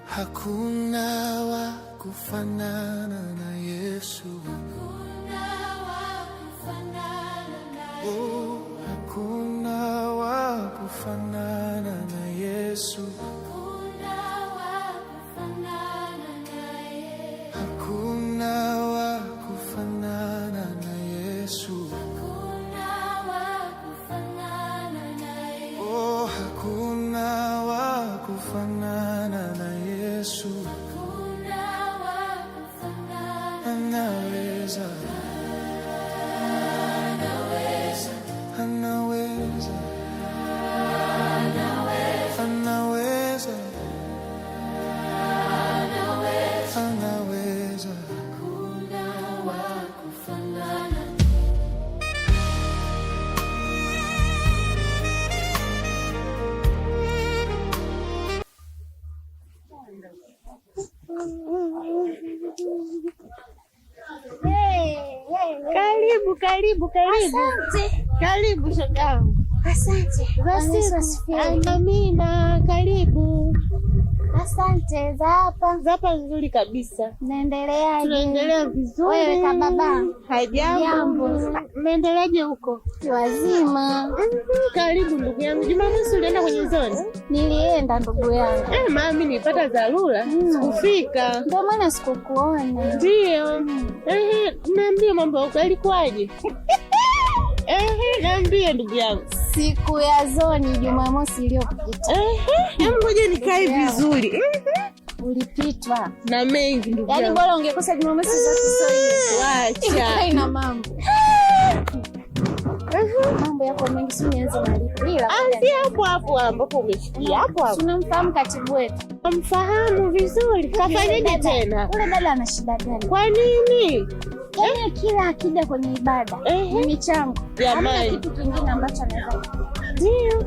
Hakuna wa kufanana na Yesu. Oh, hakuna wa kufanana na Yesu. Hakuna wa kufanana na Yesu. Oh, hakuna wa kufanana na Yesu. Anaweza, anaweza, anaweza, anaweza. Hakuna wa kufanana. Karibu, karibu, karibu. Asante. Karibu shogangu. Asante. Amina, karibu. Asante. Zapa nzuri kabisa. Naendeleaje? Tunaendelea vizuri. Wewe kama baba? Hajambo. Mnaendeleaje huko? Wazima. Karibu ndugu yangu. Jumamosi ulienda kwenye zoni? Nilienda ndugu yangu. Mami nilipata dharura. Sikufika. Ndio maana sikukuona. Ndio. Niambie mambo yako yalikuwaje? Niambie ndugu yangu. Siku ya zoni Jumamosi iliyopita. Ngoja nikae vizuri. Ulipitwa na mengi ndugu yangu. Yaani bora ungekosa Jumamosi zote sio hivi. Wacha. Ina mambo. Mambo yako mengi, si nianze na lipi? Ila hapo ambapo umeshikia hapo. Tunamfahamu katibu wetu. Mfahamu vizuri. Kafanyaje tena? Ule dada ana shida gani? Kwa nini? Yaani kila akija kwenye ibada ni michango. Hamna kitu kingine ambacho anaweza. Ndio.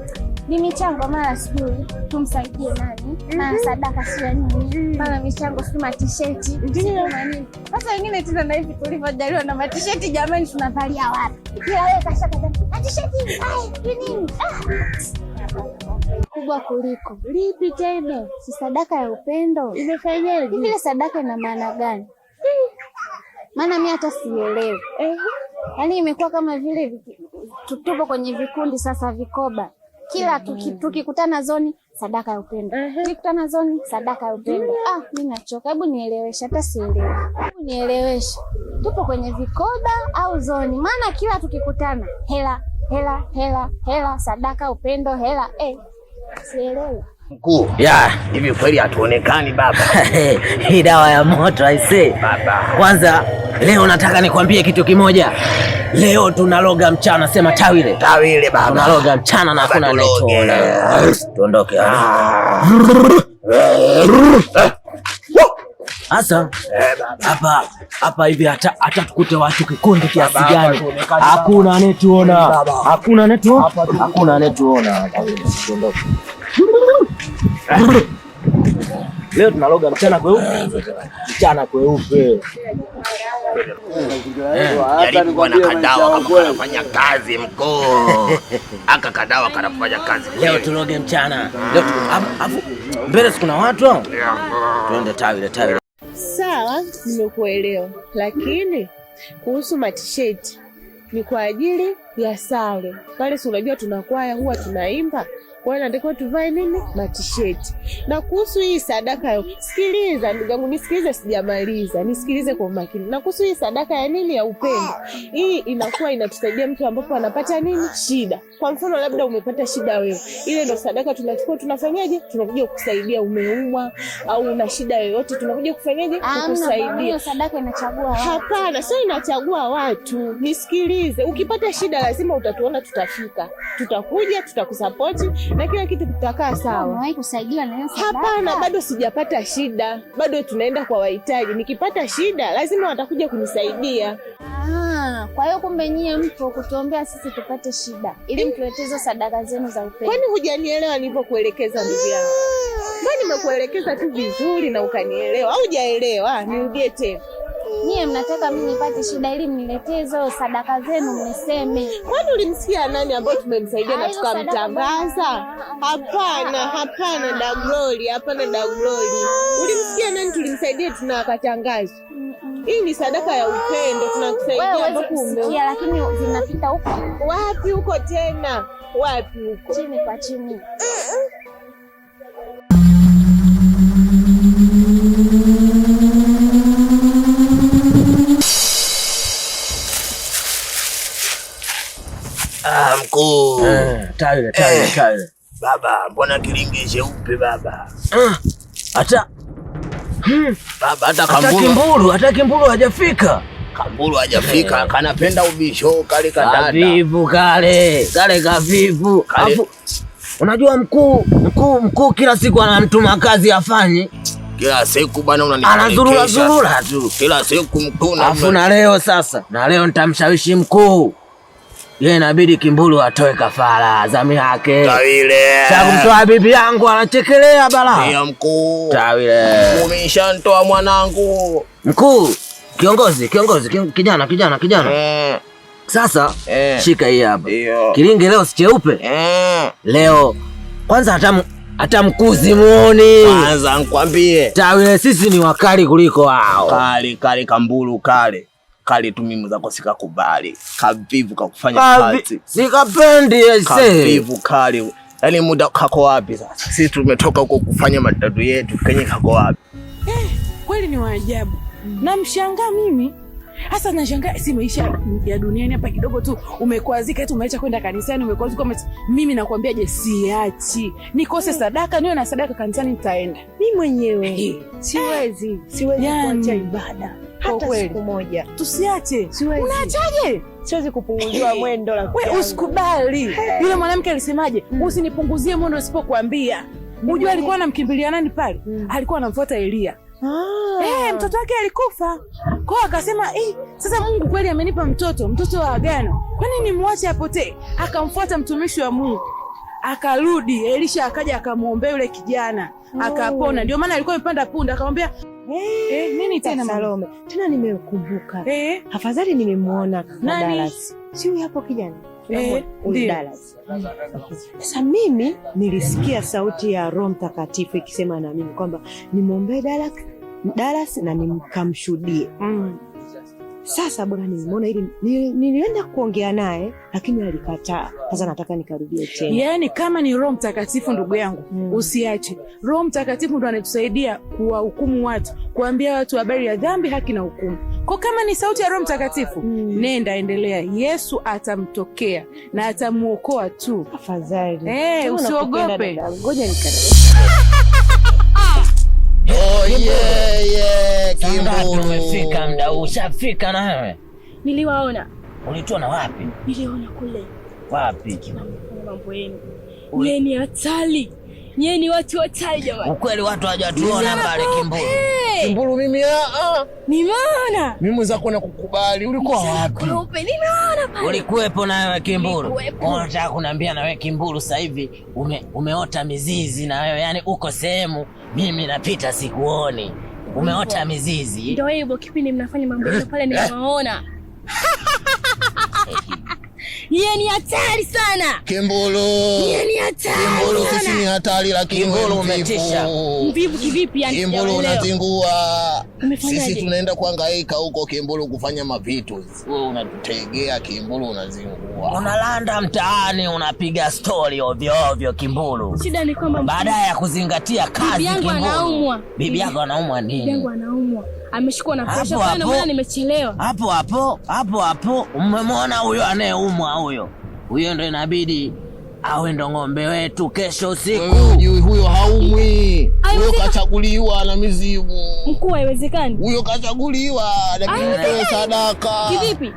Ni michango, mara sijui tumsaidie nani, mara sadaka sio nini, mara michango sio matisheti, ndio nini. Sasa wengine tuna na hivi tulivyojaliwa na matisheti, jamani tunavalia wapi? Kila wewe kashaka matisheti hai nini? Kubwa kuliko lipi tena? Si sadaka ya upendo. Imefanyaje? Ile sadaka ina maana gani? Maana mimi hata sielewi. Yaani imekuwa kama vile tupo kwenye vikundi sasa, vikoba. Kila tukikutana zoni sadaka ya upendo. Tukikutana zoni sadaka ya upendo. Mimi nachoka. Hebu nieleweshe, hata sielewi. Hebu nieleweshe. Tupo kwenye vikoba au zoni? Maana kila tukikutana hela, hela, hela, hela, sadaka, upendo, hela. Sielewi. Mkuu, hivi kweli hatuonekani baba? Hii dawa ya moto aisee. Baba. Kwanza leo nataka nikwambie kitu kimoja. Leo tunaloga mchana, sema tawile. Tawile baba. Tunaloga mchana na hakuna anayetuona. Tuondoke. Sasa hapa hivi hata tukute watu kikundi kiasi gani, hakuna anayetuona. Hakuna anayetuona. Tuondoke. Leo tunaloga mchana kweupe. Jaribu bwana kadawa kama kanafanya kazi mkuu. Aka kadawa kanafanya kazi. Leo tuloge mchana. Leo afu mbele kuna watu. Twende tawile. Sawa, nimekuelewa. Lakini kuhusu matisheti ni kwa ajili ya sare. Pale si unajua tunakwaya huwa tunaimba. Kwa hiyo natakiwa tuvae nini? Matisheti. Na kuhusu hii sadaka, sikiliza ndugu yangu, nisikilize, sijamaliza. Nisikilize kwa makini. Na kuhusu hii sadaka ya nini? Ya upendo. Hii inakuwa inatusaidia mtu ambapo anapata nini? Shida. Kwa mfano labda umepata shida wewe. Ile ndio sadaka tunachukua, tunafanyaje? Tunakuja kukusaidia. Umeumwa au una shida yoyote, tunakuja kufanyaje? Kukusaidia. Sadaka inachagua watu. Hapana, sio inachagua watu. Nisikilize. Ukipata shida lazima utatuona, tutafika. Tutakuja, tutakusupport. Na kila kitu kitakaa sawa. Unawahi kusaidiwa na hiyo sadaka? Hapana, bado sijapata shida. Bado tunaenda kwa wahitaji. Nikipata shida lazima watakuja kunisaidia. Kwa hiyo kumbe nyie mpo kutuombea sisi tupate shida ili mtuleteze sadaka zenu za upendo. Kwani hujanielewa nilipokuelekeza ndugu yangu? Mbona nimekuelekeza tu vizuri na ukanielewa? Au hujaelewa? Nirudie tena. Nyie mnataka mimi nipate shida ili mniletee hizo sadaka zenu mniseme. Kwani ulimsikia nani ambaye tumemsaidia na tukamtangaza? Hapana da Glory, hapana da Glory. Ulimsikia nani tulimsaidia tunakatangaza? Hii ni sadaka ya upendo tunakusaidia ambapo umesikia, lakini zinapita huko. Wapi huko tena? Wapi huko? Chini kwa chini. Mkuu. Tawi. Baba, mbona kilingi cheupe baba? Baba hata Kimbulu hajafika. Kambulu hajafika, kanapenda ubisho kale kadada. Kavivu. Unajua mkuu kila siku anamtuma kazi afanye. Kila siku bwana unanielekeza. Anazurura tu. Kila siku mkuu na leo nitamshawishi mkuu. Yeye inabidi Kimbulu atoe kafara zamu yake. Tawile. Kumtoa bibi yangu anachekelea bala. Ndio mkuu. Tawile. Umeshantoa mwanangu. Mkuu, kiongozi, kijana. Sasa shika hii hapa. Kilinge leo si cheupe. Leo kwanza hata mkuzi muone. Kwanza nikwambie. Tawile, sisi ni wakali kuliko wao. Kali Kambulu kale tu mimi zako sikakubali. Kavivu kakufanya kazi. Sikapendi ese. Kavivu kale. Yaani muda kako wapi sasa? Sisi tumetoka huko kufanya matatu yetu, Kenya kako wapi? Kweli ni waajabu. Namshangaa mimi. Hasa nashangaa si maisha ya duniani hapa kidogo tu umekwazika eti umeacha kwenda kanisani umekwazika mimi nakwambia je siachi. Nikose sadaka niwe na sadaka kanisani nitaenda. Mimi mwenyewe siwezi kuacha ibada. Hata siku moja. Tusiache. Unaachaje? Siwezi kupunguziwa mwendo la wewe usikubali. Yule mwanamke alisemaje? Usinipunguzie mwendo usipokuambia. Unajua alikuwa anamkimbilia nani pale? Alikuwa anamfuata Elia. Mtoto wake alikufa. Kwa akasema, sasa Mungu kweli amenipa mtoto wa agano. Kwa nini nimwache apotee? Akamfuata mtumishi wa Mungu. Akarudi, Elisha akaja akamuombea yule kijana, akapona. Ndio maana alikuwa amepanda punda, akamwambia, nini tena Salome? Tena nimekumbuka. Afadhali nimemuona Dallas. Si huyu hapo kijana? Dallas. Sasa mimi nilisikia sauti ya Roho Mtakatifu ikisema na mimi kwamba nimwombee Dallas na nikamshuhudie. Sasa bwana nimeona ili nilienda kuongea naye lakini alikataa. Sasa nataka nikarudie tena. Yaani kama ni Roho Mtakatifu ndugu yangu, usiache. Roho Mtakatifu ndo anatusaidia kuwahukumu watu, kuambia watu habari ya dhambi, haki na hukumu. Kwa kama ni sauti ya Roho Mtakatifu, nenda endelea. Yesu atamtokea na atamuokoa tu. Afadhali. Usiogope. Ngoja nikarudi. Kimbulu umefika muda ushafika na wewe. Niliwaona. Ulituona wapi? Niliona kule. Wapi? Mambo yenu. Nyie ni hatari. Nyie ni watu hatari jamani. Ukweli watu hawajatuona pale Kimbulu. Kimbulu mimi nimeona. Mimi zako na kukubali. Ulikuwa wapi? Nimeona pale. Ulikuwepo na wewe Kimbulu. Unataka kuniambia na wewe Kimbulu sasa hivi umeota mizizi na wewe, yani uko sehemu mimi napita sikuoni. Umeota mizizi. Ndio hivyo kipindi mnafanya mambo yenu pale nimewaona. Yeye ni hatari sana. Kimbulu. Yeye ni hatari. Kimbulu sisi ni hatari lakini Kimbulu umetisha. Mvivu kivipi yani? Kimbulu unazingua. Sisi tunaenda kuhangaika huko Kimbulu kufanya mavitu. Wewe unatutegea Kimbulu unazingua. Unalanda mtaani unapiga story ovyo ovyo Kimbulu. Shida ni kwamba baada ya kuzingatia kazi Kimbulu. Bibi yangu anaumwa. Bibi yako anaumwa nini? Bibi yangu anaumwa. Ameshikwa na pressure sana maana nimechelewa. Hapo umemwona huyo anayeumwa huyo ndo inabidi awe ndo ng'ombe wetu kesho usiku. Huyo haumwi. Huyo kachaguliwa na mizimu. Mkuu haiwezekani. Huyo kachaguliwa lakini sadaka. Kivipi?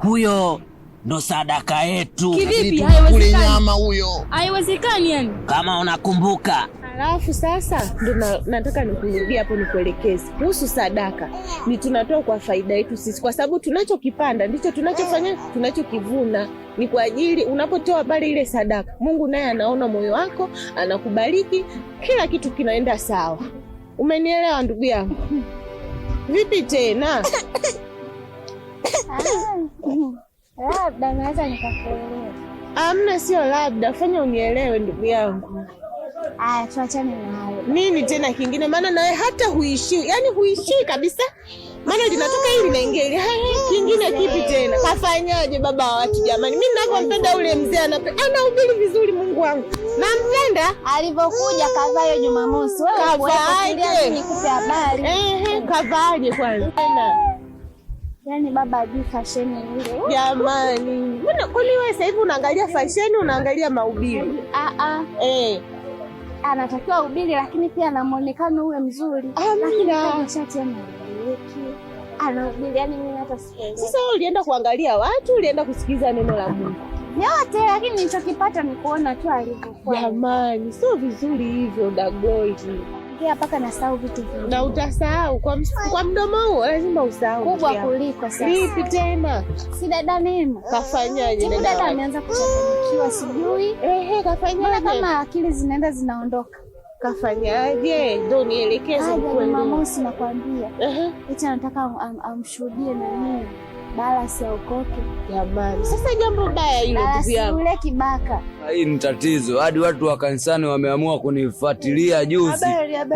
Huyo ndo sadaka yetu. Kivipi? Haiwezekani. Nyama huyo. Haiwezekani yani. Kama unakumbuka. Alafu sasa ndo nataka nikurudia hapo nikuelekeze. Kuhusu sadaka, ni tunatoa kwa faida yetu sisi kwa sababu tunachokipanda ndicho tunachofanya, tunachokivuna. Ni kwa ajili unapotoa pale ile sadaka, Mungu naye anaona moyo wako, anakubariki, kila kitu kinaenda sawa. Umenielewa ndugu yangu? Vipi tena? Labda naweza nikakuelewa. Amna, sio labda, fanya unielewe ndugu yangu. Aya, tuachane na hayo. Nini tena kingine? Maana nawe hata huishii, yani huishii kabisa. Maana linatoka hili linaingia hili. Kingine kipi tena? Kafanyaje baba wa watu jamani? Mimi ninavyompenda ule mzee anahubiri vizuri, Mungu wangu. Nampenda alivyokuja kavayo Jumamosi. Wewe kavaaje? Nikupe habari. Kavaaje kwanza? Yaani baba ajui fashion ile. Jamani. Mbona kwani wewe sasa hivi unaangalia fashion, unaangalia mahubiri? Anatakiwa ubiri lakini pia na muonekano uwe mzuri. Lakini shati anahubiri, yani mimi hata sielewi. Sasa wewe ulienda kuangalia watu, ulienda kusikiza neno la Mungu? Yote, lakini nilichokipata ni kuona tu alivyokuwa. Jamani, sio vizuri hivyo Dagoi. Ongea mpaka nasahau vitu vingi. Na utasahau kwa mdomo huo, lazima usahau. Kubwa kuliko sasa. Vipi tena? Si dada Neema. Kafanyaje dada? Ameanza kuchanganyikiwa sijui. Kafanyaje? Kama akili zinaenda zinaondoka. Kafanyaje? Ndio nielekeze kweli. Jumamosi nakwambia. Eti anataka amshuhudie na nini? Balasi aokoke. Jamani, sasa jambo baya hilo ndugu yangu. Yule kibaka. Hii ni tatizo. Hadi watu wa kanisani wameamua kunifuatilia juzi.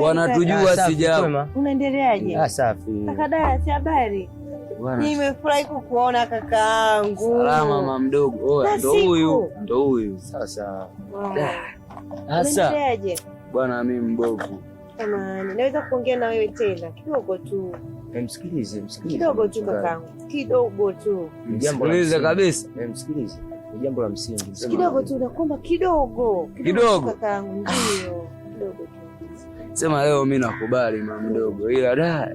Wanatujua sijao. Unaendeleaje? Safi. Kaka Dara, si habari? Nimefurahi kukuona kakaangu. Salama mama mdogo. Ndo huyu. Sasa. Unaendeleaje? Bwana mimi mbovu. Jamani, naweza kuongea na wewe tena kidogo tu. Msikilize. Kidogo tu kakaangu. Kidogo tu. Msikilize kabisa. Msikilize. Ni jambo la msingi. Kidogo tu nakuomba kidogo. Kidogo kakaangu, ndio. Kidogo tu. Sema leo mimi nakubali mama mdogo, ila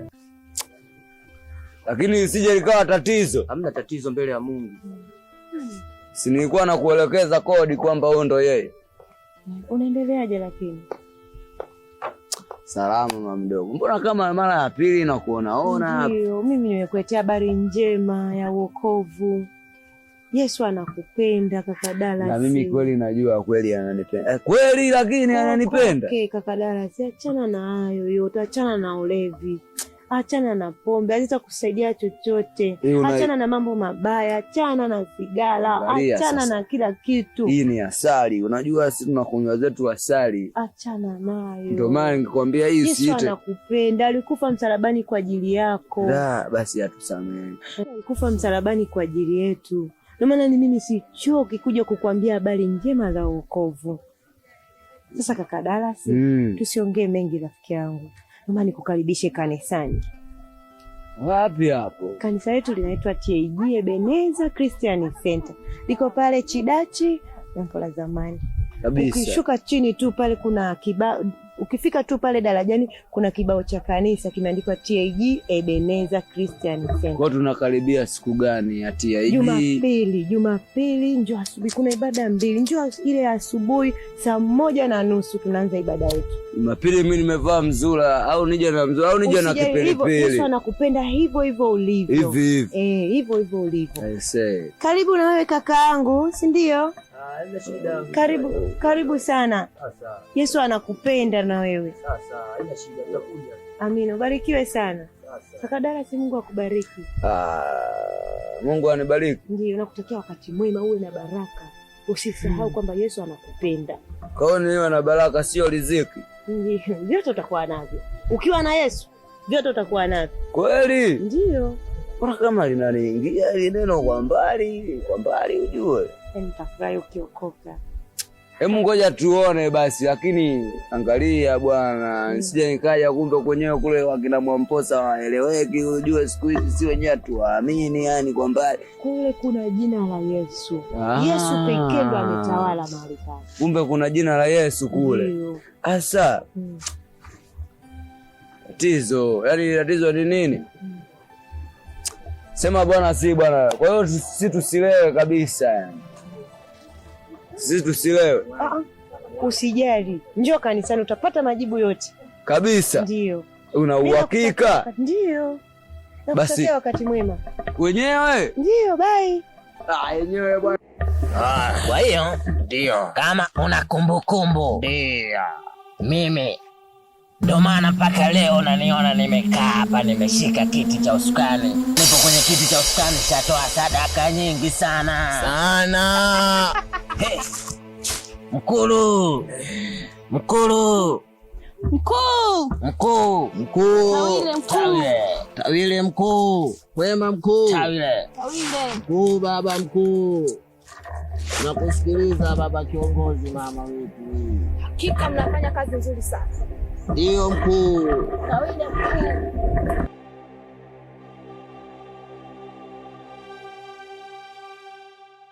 lakini isije likawa tatizo. Hamna tatizo mbele ya Mungu. Si nilikuwa nakuelekeza kodi kwamba huyo ndo yeye. Unaendeleaje lakini? Salama mama mdogo. Mbona kama mara ya pili nakuonaona? Ndio, mimi nimekuletea habari njema ya wokovu. Yesu anakupenda kaka Dala. Na mimi kweli najua kweli ananipenda. Kweli lakini ananipenda. Okay, kaka Dala, achana na hayo yote, achana na ulevi. Achana na pombe, hazitakusaidia chochote. Achana na mambo mabaya, achana na sigara, achana na kila kitu. Hii ni asali. Unajua sisi tunakunywa zetu asali. Achana nayo. Ndio maana nikikwambia hii Yesu anakupenda, alikufa msalabani kwa ajili yako. Basi atusamehe. Alikufa msalabani kwa ajili yetu. Ndio maana mimi sichoki kuja kukuambia habari njema za wokovu. Sasa kaka Dallas, tusiongee mengi rafiki yangu. Naomba nikukaribishe kanisani. Wapi hapo? Kanisa letu linaitwa TAG Ebeneza Christian Center. Liko pale Chidachi, Dampo la zamani. Kabisa. Ukishuka chini tu pale kuna kibao, ukifika tu pale darajani kuna kibao cha kanisa kimeandikwa TAG Ebeneza Christian Center. Kwa tunakaribia siku gani ya TAG? Jumapili njoo asubuhi, kuna ibada mbili. Njoo ile asubuhi saa 1:30 tunaanza ibada yetu. Jumapili mimi nimevaa mzura au nije na mzura au nije na kipelipeli. Yesu anakupenda hivyo hivyo ulivyo. Hivi. Hivyo hivyo ulivyo. I say. Karibu na wewe kakaangu, si ndio? Karibu sana. Yesu anakupenda na wewe. Sasa, haina shida, tutakuja. Amina, ubarikiwe sana. Kaka Dara, si Mungu akubariki. Mungu anibariki. Ndio, nakutakia wakati mwema, uwe na baraka. Usisahau kwamba Yesu anakupenda. Kwa hiyo niwe na baraka sio riziki. Ndio, vyote utakuwa navyo. Ukiwa na Yesu, vyote utakuwa navyo. Kweli? Ndio. Kwa kama linaniingia ile neno kwa mbali ujue. Nitafurahi ukiokoka. Hebu ngoja tuone basi, lakini angalia bwana, nisije nikaja kumbe kwenyewe kule wakina Mwamposa waeleweki, ujue siku hizi si wenyewe tuamini yani kwa mbali. Kule kuna jina la Yesu. Yesu pekee ndo ametawala mahali pale. Kumbe kuna jina la Yesu kule. Asa. Tatizo ni nini? Sema bwana si bwana. Kwa hiyo sisi tusilewe kabisa yani. Sisi tusilewe. Usijali. Njoo kanisani utapata majibu yote. Kabisa. Ndio. Una uhakika? Ndio. Basi wakati mwema. Wenyewe? Ndio, bye. Yenyewe bwana. Kwa hiyo ndio kama una kumbukumbu. Ndio. Mimi Ndio maana mpaka leo naniona nimekaa hapa, nimeshika kiti cha usukani. Nipo kwenye kiti cha usukani, shatoa sadaka nyingi sana Hey. Mkulu Tawile mkuu, wema mkuu, mkuu, baba mkuu, nakusikiliza baba kiongozi, mama wetu. Hakika mnafanya kazi nzuri sana. Ndio mkuu. Tawile mkuu.